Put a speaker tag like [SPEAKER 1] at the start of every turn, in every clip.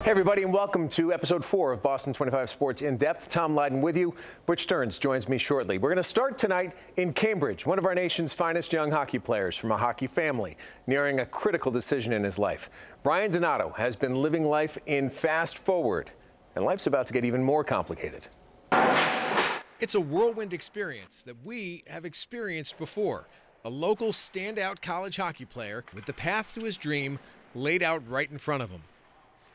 [SPEAKER 1] Hey everybody, and welcome to episode 4 of Boston 25 Sports In Depth. Tom Leyden with you. Rich Stearns joins me shortly. We're going to start tonight in Cambridge, one of our nation's finest young hockey players from a hockey family, nearing a critical decision in his life. Ryan Donato has been living life in fast forward, and life's about to get even more complicated.
[SPEAKER 2] It's a whirlwind experience that we have experienced before. A local standout college hockey player with the path to his dream laid out right in front of him,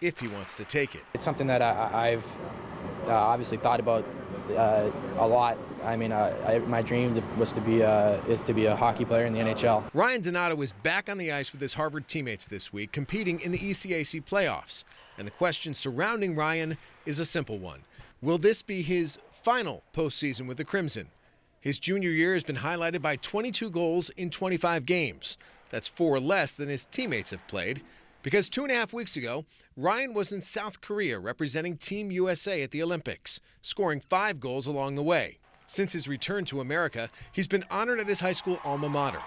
[SPEAKER 2] if he wants to take it.
[SPEAKER 3] It's something that I've obviously thought about a lot. I mean, my dream was to be is to be a hockey player in the NHL.
[SPEAKER 2] Ryan Donato is back on the ice with his Harvard teammates this week, competing in the ECAC playoffs. And the question surrounding Ryan is a simple one. Will this be his final postseason with the Crimson? His junior year has been highlighted by 22 goals in 25 games. That's 4 less than his teammates have played. Because 2.5 weeks ago, Ryan was in South Korea representing Team USA at the Olympics, scoring 5 goals along the way. Since his return to America, he's been honored at his high school alma mater,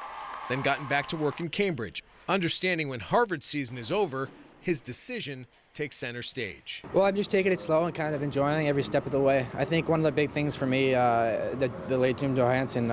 [SPEAKER 2] then gotten back to work in Cambridge. Understanding when Harvard's season is over, his decision takes center stage.
[SPEAKER 3] Well, I'm just taking it slow and kind of enjoying every step of the way. I think one of the big things for me, the late Jim Johansson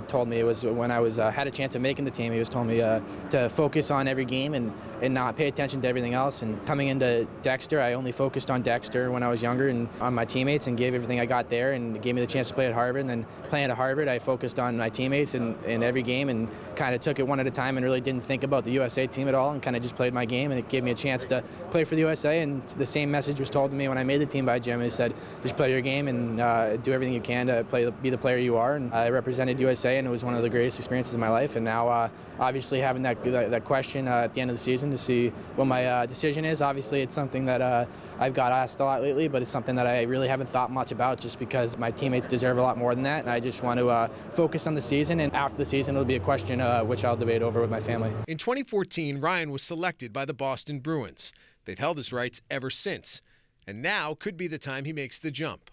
[SPEAKER 3] told me, was when I had a chance of making the team, he was telling me to focus on every game and not pay attention to everything else. And coming into Dexter, I only focused on Dexter when I was younger and on my teammates and gave everything I got there, and it gave me the chance to play at Harvard. And then playing at Harvard, I focused on my teammates in every game and kind of took it one at a time and really didn't think about the USA team at all and kind of just played my game, and it gave me a chance to play for the USA. And the same message was told to me when I made the team by Jim. He said, just play your game and do everything you can to be the player you are. And I represented USA, and it was one of the greatest experiences of my life. And now, obviously, having that question at the end of the season to see what my decision is, obviously it's something that I've got asked a lot lately, but it's something that I really haven't thought much about, just because my teammates deserve a lot more than that. And I just want to focus on the season, and after the season it'll be a question which I'll debate over with my family.
[SPEAKER 2] In 2014, Ryan was selected by the Boston Bruins. They've held his rights ever since, and now could be the time he makes the jump.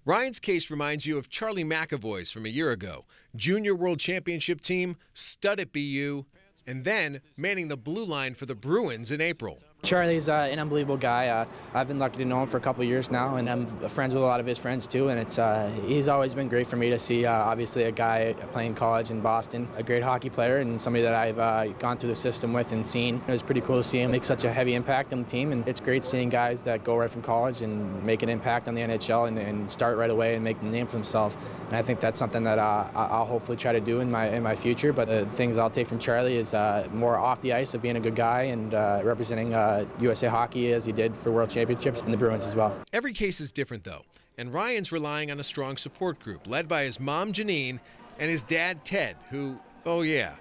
[SPEAKER 2] Ryan's case reminds you of Charlie McAvoy's from a year ago. Junior World Championship team, stud at BU, and then manning the blue line for the Bruins in April.
[SPEAKER 3] Charlie's an unbelievable guy. I've been lucky to know him for a couple of years now, and I'm friends with a lot of his friends too. And he's always been great for me to see. Obviously, a guy playing college in Boston, a great hockey player, and somebody that I've gone through the system with and seen. It was pretty cool to see him make such a heavy impact on the team, and it's great seeing guys that go right from college and make an impact on the NHL and start right away and make a name for themselves. And I think that's something that I'll hopefully try to do in my future. But the things I'll take from Charlie is more off the ice of being a good guy and representing USA Hockey as he did for World Championships and the Bruins as well.
[SPEAKER 2] Every case is different though, and Ryan's relying on a strong support group led by his mom Janine and his dad Ted, who, oh yeah,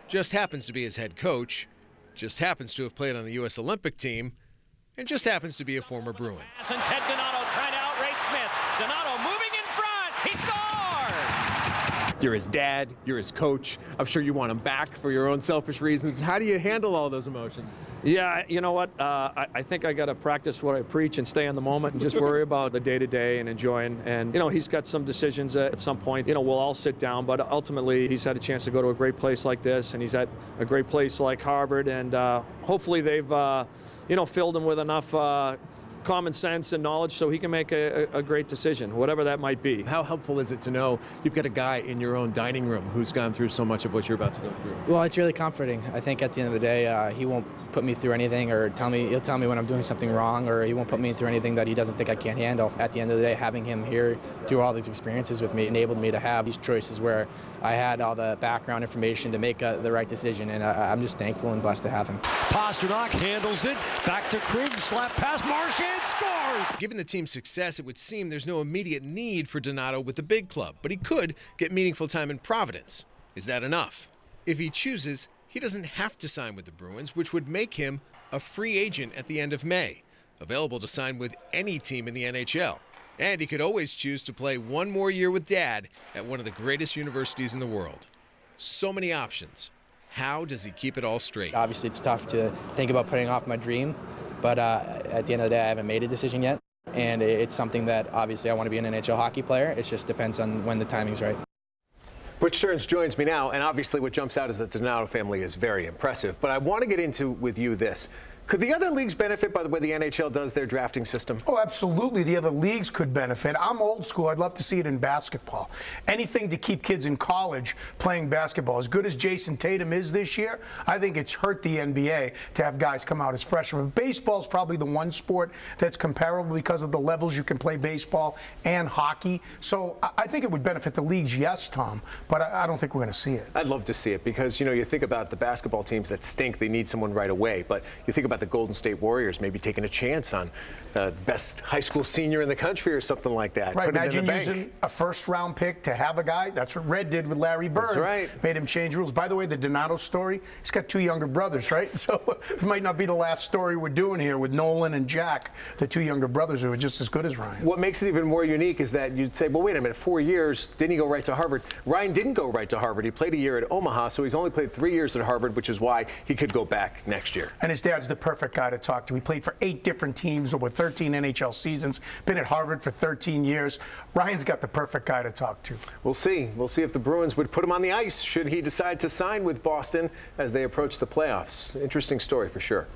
[SPEAKER 2] just happens to be his head coach, just happens to have played on the U.S. Olympic team, and just happens to be a former Bruin.
[SPEAKER 4] And Ted Donato trying to outrace Smith. Donato moving in front. He scored!
[SPEAKER 1] You're his dad, you're his coach. I'm sure you want him back for your own selfish reasons. How do you handle all those emotions?
[SPEAKER 5] Yeah, you know what? I think I got to practice what I preach and stay in the moment and just worry about the day-to-day and enjoying. And, you know, he's got some decisions at some point. You know, we'll all sit down, but ultimately he's had a chance to go to a great place like this, and he's at a great place like Harvard, and hopefully they've, you know, filled him with enough common sense and knowledge so he can make a great decision, whatever that might be.
[SPEAKER 1] How helpful is it to know you've got a guy in your own dining room who's gone through so much of what you're about to go through?
[SPEAKER 3] Well, it's really comforting. I think at the end of the day, he won't put me through anything or he'll tell me when I'm doing something wrong, or he won't put me through anything that he doesn't think I can't handle. At the end of the day, having him here through all these experiences with me enabled me to have these choices where I had all the background information to make the right decision, and I'm just thankful and blessed to have him.
[SPEAKER 4] Pasternak handles it. Back to Krug. Slap pass. Marchand scores!
[SPEAKER 2] Given the team's success, it would seem there's no immediate need for Donato with the big club, but he could get meaningful time in Providence. Is that enough? If he chooses, he doesn't have to sign with the Bruins, which would make him a free agent at the end of May, available to sign with any team in the NHL. And he could always choose to play one more year with Dad at one of the greatest universities in the world. So many options. How does he keep it all straight?
[SPEAKER 3] Obviously, it's tough to think about putting off my dream, but at the end of the day, I haven't made a decision yet. And it's something that obviously I want to be an NHL hockey player. It just depends on when the timing's right.
[SPEAKER 1] Rich Stearns joins me now, and obviously what jumps out is that the Donato family is very impressive. But I want to get into with you this. Could the other leagues benefit by the way the NHL does their drafting system?
[SPEAKER 6] Oh, absolutely. The other leagues could benefit. I'm old school. I'd love to see it in basketball. Anything to keep kids in college playing basketball. As good as Jason Tatum is this year, I think it's hurt the NBA to have guys come out as freshmen. Baseball is probably the one sport that's comparable because of the levels you can play baseball and hockey. So I think it would benefit the leagues, yes, Tom, but I don't think we're going to see it.
[SPEAKER 1] I'd love to see it because, you know, you think about the basketball teams that stink, they need someone right away. But you think about the Golden State Warriors maybe taking a chance on the best high school senior in the country or something like that.
[SPEAKER 6] Right,
[SPEAKER 1] Put it in
[SPEAKER 6] imagine
[SPEAKER 1] the bank.
[SPEAKER 6] using a first-round pick to have a guy. That's what Red did with Larry Bird.
[SPEAKER 1] That's right.
[SPEAKER 6] Made him change rules. By the way, the Donato story, he's got 2 younger brothers, right? So it might not be the last story we're doing here with Nolan and Jack, the 2 younger brothers who are just as good as Ryan.
[SPEAKER 1] What makes it even more unique is that you'd say, well, wait a minute, 4 years, didn't he go right to Harvard? Ryan didn't go right to Harvard. He played a year at Omaha, so he's only played 3 years at Harvard, which is why he could go back next year.
[SPEAKER 6] And his dad's the perfect guy to talk to. He played for 8 different teams over 13 NHL seasons, been at Harvard for 13 years. Ryan's got the perfect guy to talk to.
[SPEAKER 1] We'll see. We'll see if the Bruins would put him on the ice should he decide to sign with Boston as they approach the playoffs. Interesting story for sure.